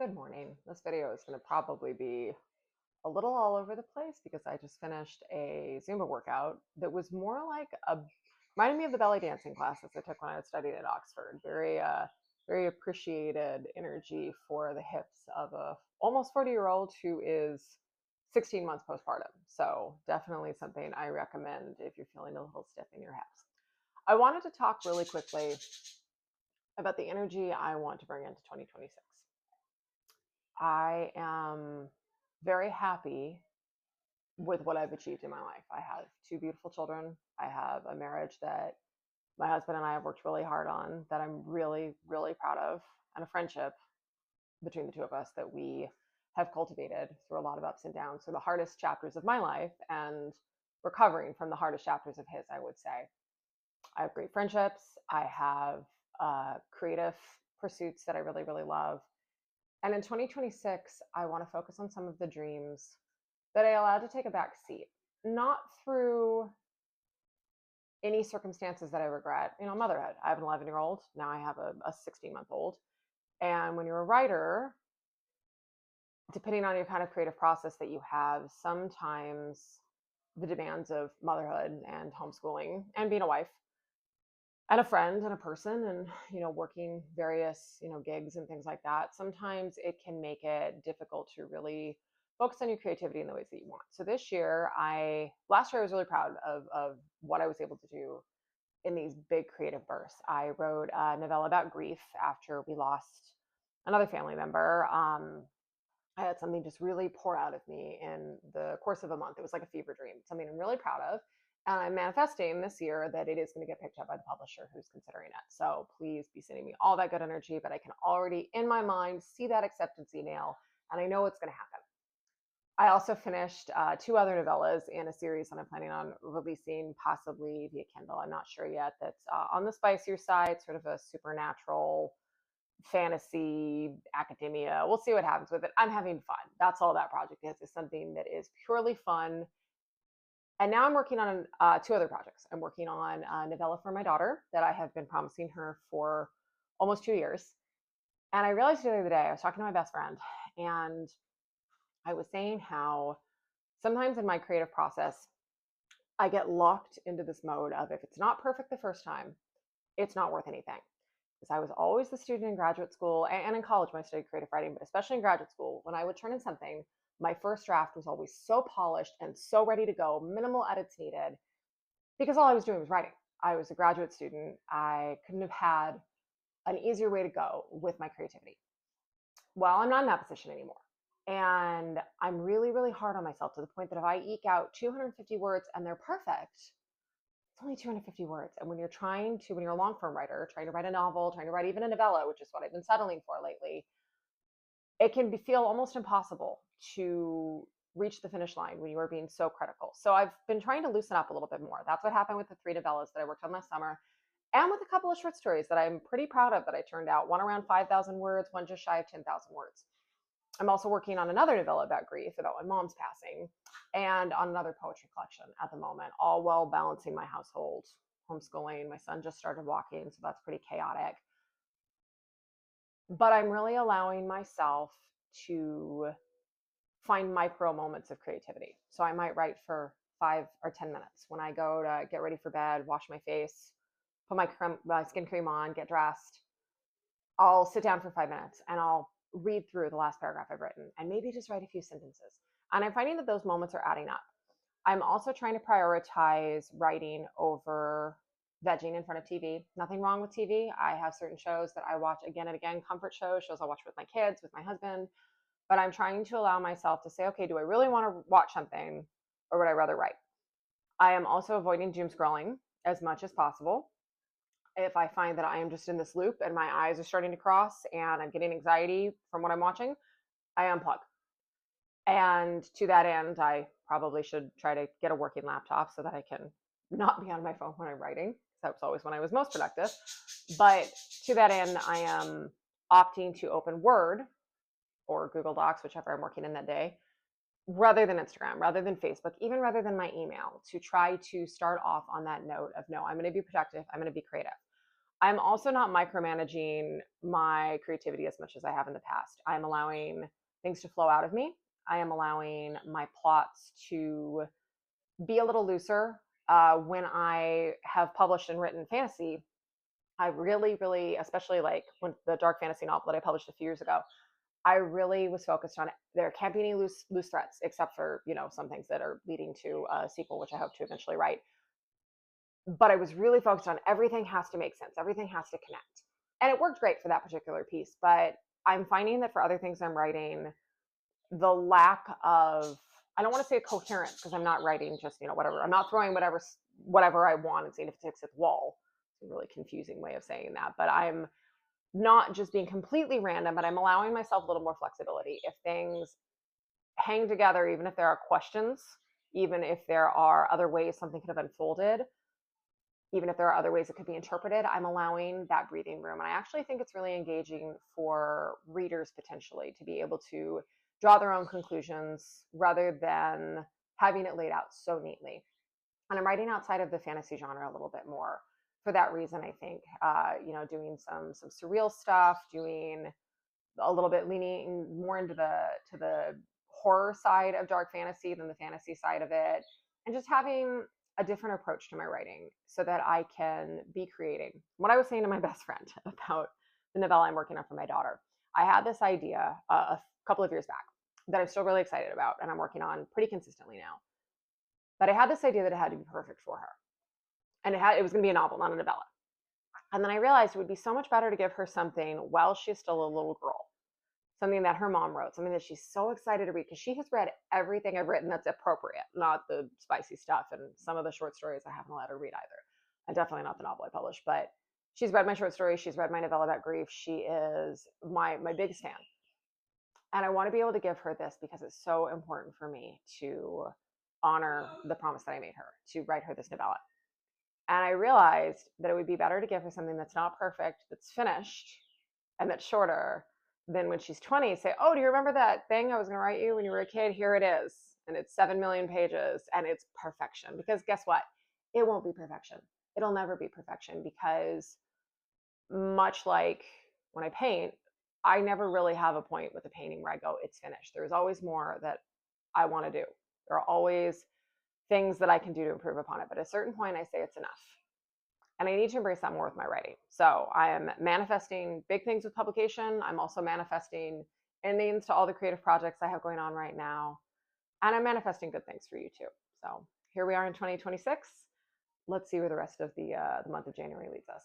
Good morning. This video is going to probably be a little all over the place because I just finished a Zumba workout that was more like reminded me of the belly dancing classes I took when I was studying at Oxford. Very appreciated energy for the hips of a almost 40-year-old who is 16 months postpartum. So definitely something I recommend if you're feeling a little stiff in your hips. I wanted to talk really quickly about the energy I want to bring into 2026. I am very happy with what I've achieved in my life. I have two beautiful children. I have a marriage that my husband and I have worked really hard on that I'm really, really proud of, and a friendship between the two of us that we have cultivated through a lot of ups and downs, through the hardest chapters of my life and recovering from the hardest chapters of his, I would say. I have great friendships. I have creative pursuits that I really, really love. And in 2026, I want to focus on some of the dreams that I allowed to take a back seat, not through any circumstances that I regret. Motherhood. I have an 11-year-old. Now I have a 16-month-old. And when you're a writer, depending on your kind of creative process that you have, sometimes the demands of motherhood and homeschooling and being a wife and a friend and a person and working various gigs and things like that, sometimes it can make it difficult to really focus on your creativity in the ways that you want. So this year, last year I was really proud of what I was able to do in these big creative bursts. I wrote a novella about grief after we lost another family member. I had something just really pour out of me in the course of a month. It was like a fever dream, something I'm really proud of. And I'm manifesting this year that it is going to get picked up by the publisher who's considering it. So please be sending me all that good energy, but I can already in my mind see that acceptance email and I know it's going to happen. I also finished two other novellas in a series that I'm planning on releasing possibly via Kindle. I'm not sure yet. That's on the spicier side, sort of a supernatural fantasy, academia. We'll see what happens with it. I'm having fun. That's all that project is something that is purely fun. And now I'm working on two other projects. I'm working on a novella for my daughter that I have been promising her for almost 2 years. And I realized the other day, I was talking to my best friend, and I was saying how sometimes in my creative process, I get locked into this mode of if it's not perfect the first time, it's not worth anything. Because I was always the student in graduate school and in college when I studied creative writing, but especially in graduate school, when I would turn in something, my first draft was always so polished and so ready to go, minimal edits needed, because all I was doing was writing. I was a graduate student. I couldn't have had an easier way to go with my creativity. Well, I'm not in that position anymore. And I'm really, really hard on myself to the point that if I eke out 250 words and they're perfect, it's only 250 words. And when you're a long form writer, trying to write a novel, trying to write even a novella, which is what I've been settling for lately, it can feel almost impossible to reach the finish line when you are being so critical. So I've been trying to loosen up a little bit more. That's what happened with the three novellas that I worked on last summer, and with a couple of short stories that I'm pretty proud of that I turned out. One around 5,000 words, one just shy of 10,000 words. I'm also working on another novella about grief, about my mom's passing, and on another poetry collection at the moment, all while balancing my household, homeschooling. My son just started walking, so that's pretty chaotic. But I'm really allowing myself to find micro moments of creativity. So I might write for 5 or 10 minutes when I go to get ready for bed, wash my face, put my skin cream on, get dressed. I'll sit down for 5 minutes and I'll read through the last paragraph I've written and maybe just write a few sentences. And I'm finding that those moments are adding up. I'm also trying to prioritize writing over vegging in front of TV. Nothing wrong with TV. I have certain shows that I watch again and again, comfort shows I watch with my kids, with my husband. But I'm trying to allow myself to say, okay, do I really want to watch something or would I rather write? I am also avoiding doom scrolling as much as possible. If I find that I am just in this loop and my eyes are starting to cross and I'm getting anxiety from what I'm watching, I unplug. And to that end, I probably should try to get a working laptop so that I can not be on my phone when I'm writing. That was always when I was most productive. But to that end, I am opting to open Word or Google Docs, whichever I'm working in that day, rather than Instagram, rather than Facebook, even rather than my email, to try to start off on that note of no, I'm going to be productive, I'm going to be creative. I'm also not micromanaging my creativity as much as I have in the past. I'm allowing things to flow out of me. I am allowing my plots to be a little looser. When I have published and written fantasy, I really, really, especially like when the dark fantasy novel that I published a few years ago, I really was focused on it. There can't be any loose threads, except for some things that are leading to a sequel, which I hope to eventually write. But I was really focused on everything has to make sense, everything has to connect, and it worked great for that particular piece. But I'm finding that for other things I'm writing, the lack of, I don't want to say coherence, because I'm not writing just whatever. I'm not throwing whatever I want and seeing if it sticks at the wall. It's a really confusing way of saying that, but I'm not just being completely random, but I'm allowing myself a little more flexibility. If things hang together, even if there are questions, even if there are other ways something could have unfolded, even if there are other ways it could be interpreted, I'm allowing that breathing room. And I actually think it's really engaging for readers potentially to be able to draw their own conclusions rather than having it laid out so neatly. And I'm writing outside of the fantasy genre a little bit more for that reason. I think, doing some surreal stuff, doing a little bit leaning more into the horror side of dark fantasy than the fantasy side of it, and just having a different approach to my writing so that I can be creating. What I was saying to my best friend about the novella I'm working on for my daughter, I had this idea a couple of years back that I'm still really excited about and I'm working on pretty consistently now. But I had this idea that it had to be perfect for her. And it was going to be a novel, not a novella. And then I realized it would be so much better to give her something while she's still a little girl, something that her mom wrote, something that she's so excited to read, because she has read everything I've written that's appropriate, not the spicy stuff. And some of the short stories I haven't let her read either. And definitely not the novel I published, but she's read my short stories. She's read my novella about grief. She is my biggest fan. And I want to be able to give her this because it's so important for me to honor the promise that I made her to write her this novella. And I realized that it would be better to give her something that's not perfect, that's finished, and that's shorter than when she's 20. Say, oh, do you remember that thing I was going to write you when you were a kid? Here it is. And it's 7 million pages and it's perfection. Because guess what? It won't be perfection. It'll never be perfection, because much like when I paint, I never really have a point with the painting where I go, it's finished. There's always more that I want to do. There are always things that I can do to improve upon it. But at a certain point, I say it's enough. And I need to embrace that more with my writing. So I am manifesting big things with publication. I'm also manifesting endings to all the creative projects I have going on right now. And I'm manifesting good things for you too. So here we are in 2026. Let's see where the rest of the month of January leads us.